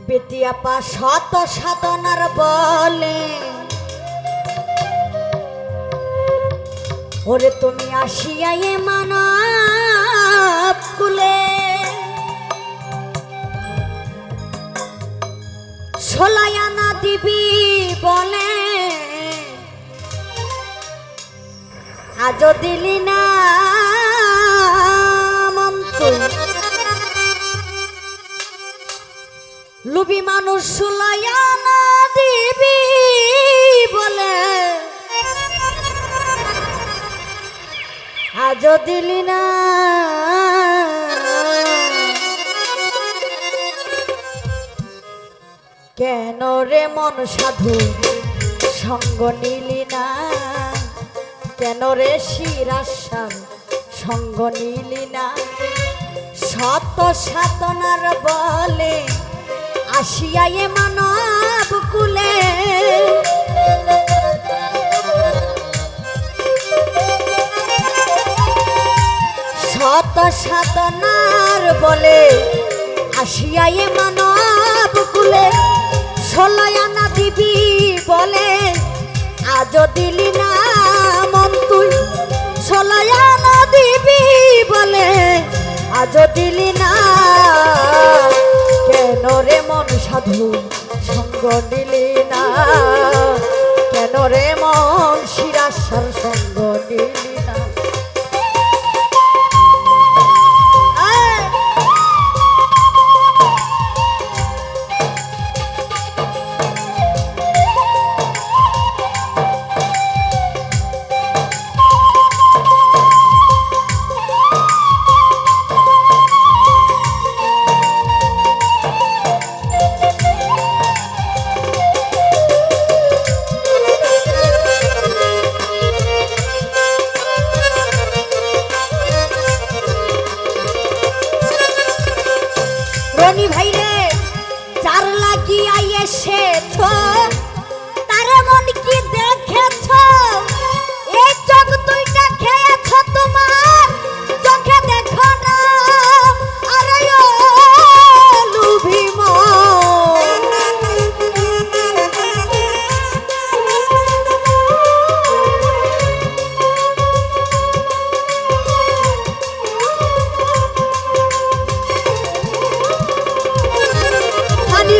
বেতিয়াপা শত সাধনার বলে ওরে তুমি আসিয়া এ মানব কুলে ষোলায়ানা দিবি বলে আজও দিলি না লুবি মানুষ ষোলায়ানা দিবি বলে আজও দিলি না কেন রে মন সাধু সঙ্গ নিলি না কেন রে শিরাসার সঙ্গ নিলি না শত সাধনার বলে আসিয়া এ মানব কুলে শত সাধনার বলে আসিয়া এ মানব কুলে ষোলায়ানা দিবি বলে আজও দিলি না মন তুই ষোলায়ানা দিবি বলে আজও দিলি না কেন রে মন সাধু সঙ্গ নিলি না কেন রে মন শিরাসার সঙ্গ নিলি না ভাই রে চার লাগিয়া এসেছ তার মন কি দেখেছ এই চোখ দুইটা খেয়েছ তোমার চোখে দেখো না আরে ও লুভি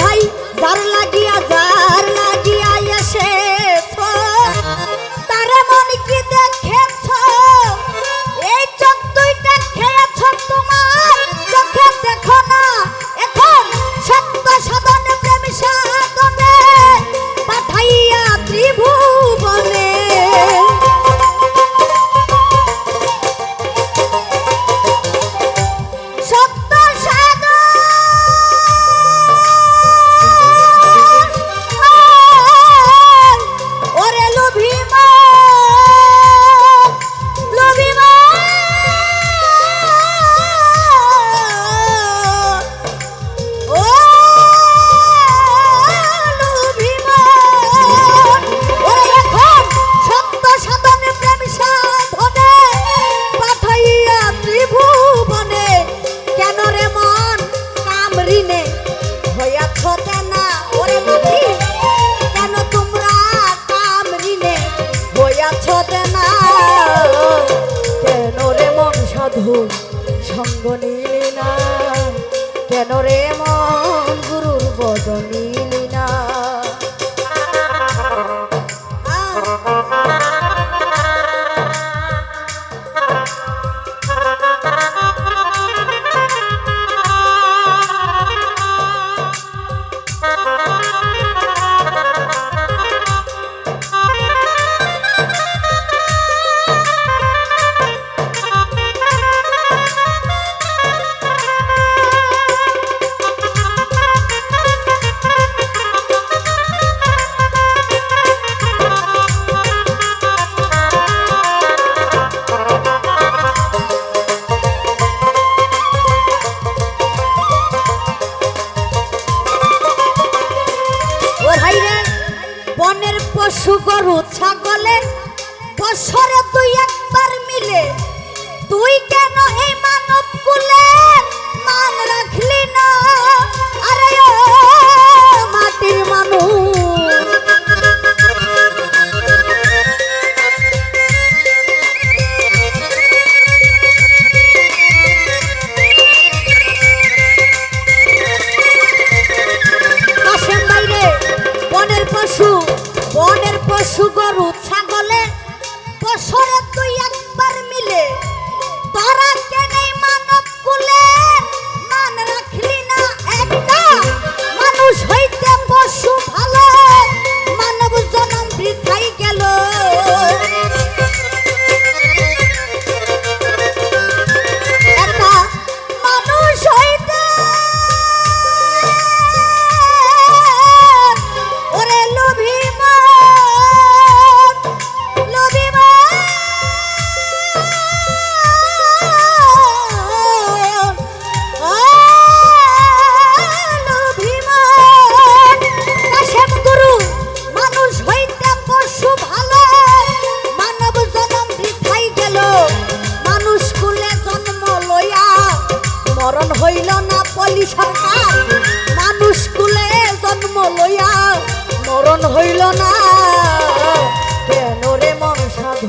ভাই যার লাগিয়া এসেছ তার মন কি দেখেছ এই চোখ দুইটা খেয়েছ তোমার চোখে দেখো না এখন সত্য সাধন প্রেম সাধনে পাঠাইয়া ত্রিভুবনে সঙ্গ নিলি না কেন রে মন গুরুর বদ নিলি না বনের পশু গরু ছাগলে বছরে তুই একবার মিলে তুই কেন এই মানব কুলে মান রাখলি না আরে ও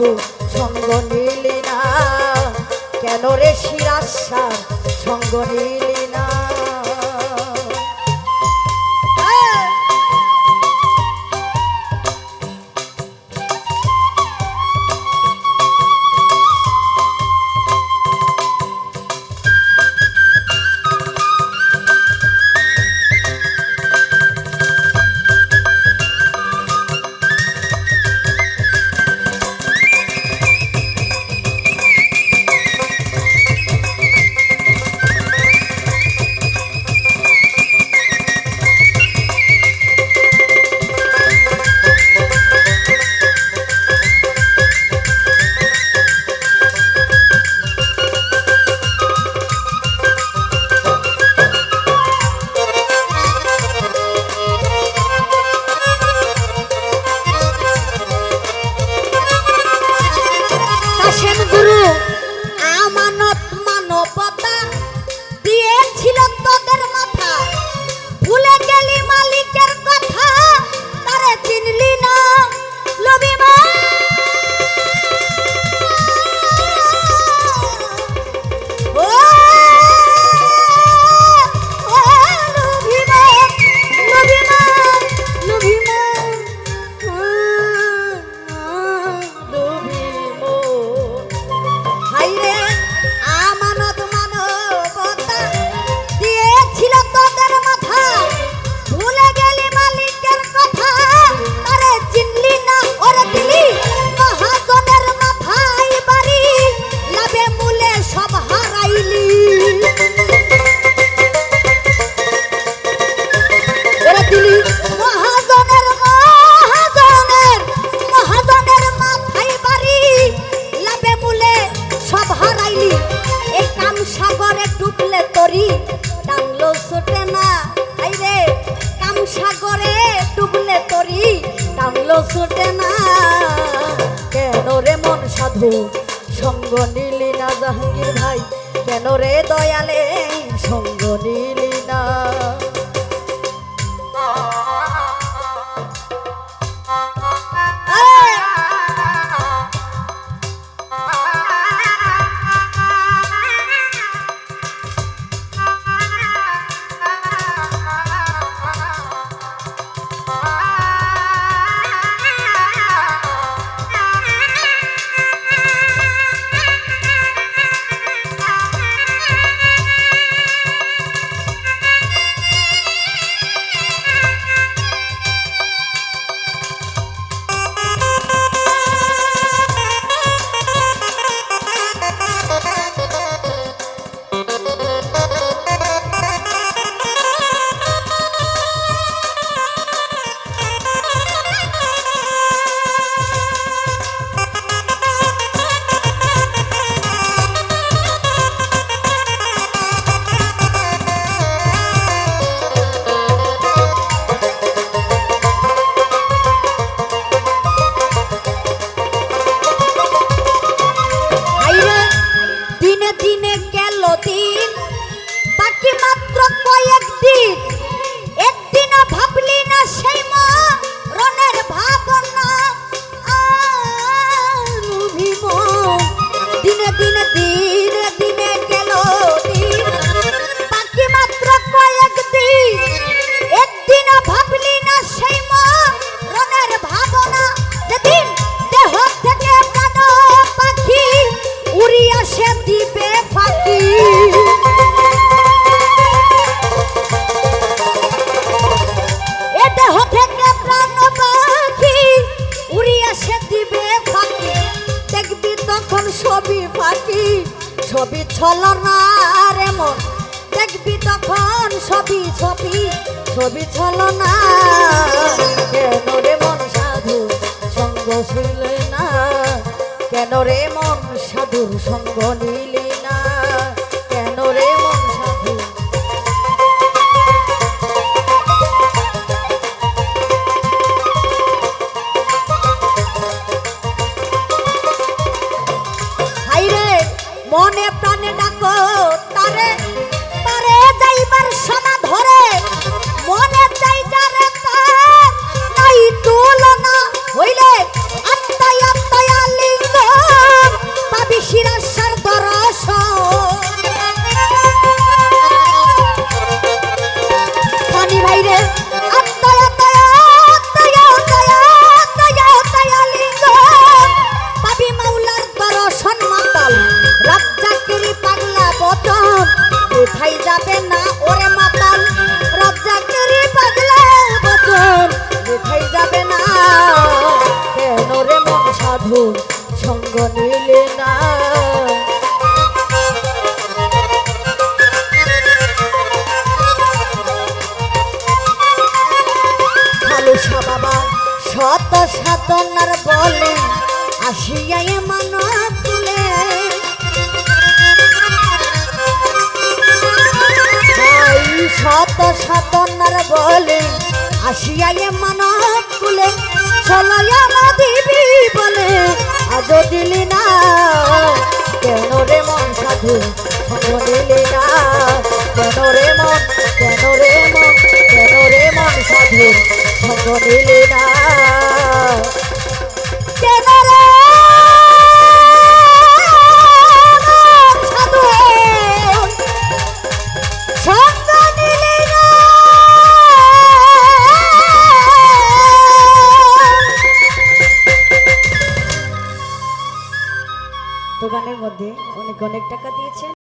সাধু সঙ্গ নিলি না, কেন রে শিরাশার সঙ্গ নিলি না। ছুটে না কেন রে মন সাধু সঙ্গ নিলি না জাহাঙ্গীর ভাই কেন রে দয়ালে সঙ্গ নিলি না ছবি ছলনা রে মন দেখবি তখন ছবি ছবি ছবি ছলনা কেন রে মন সাধু সঙ্গ ছিলে না কেন রে মন সাধুর সঙ্গ নিলি না কেন রে মন সাধু মনে প্রাণে ডাকো তারে তারে যাইবার সময় ধরে মনে চাই যারে তার নাই তুলনা হইলে আত্মায় আত্মায় লিঙ্গ রে আত্ময়া তয়া তয়া তয়া তয়া তয়া লিঙ্গ পাবি মাওলার দর্শন মাতাল রাজ্জাকেরই পাগলা বচন কোথায় যাবে না ওরে মাতাল রাজ্জাকেরই পাগলা বচন কোথায় যাবে না কেন রে মন সাধু সঙ্গ নিলে না খালুসা বাবা শত সাধনার বলে আসিয়াই মানব তুলে শত সাধনার বলে আসিয়াই মানব তুলে চলাইয়া দিবি বলে আজ দিলি না কেন রে মন সাধু সঙ্গ নিলি না কেন রে মন কেন রে মন কেন রে মন সাধু সঙ্গ নিলি না কেন রে সাধু সঙ্গ নিলি না দোকানের মধ্যে অনেক অনেক টাকা দিয়েছেন।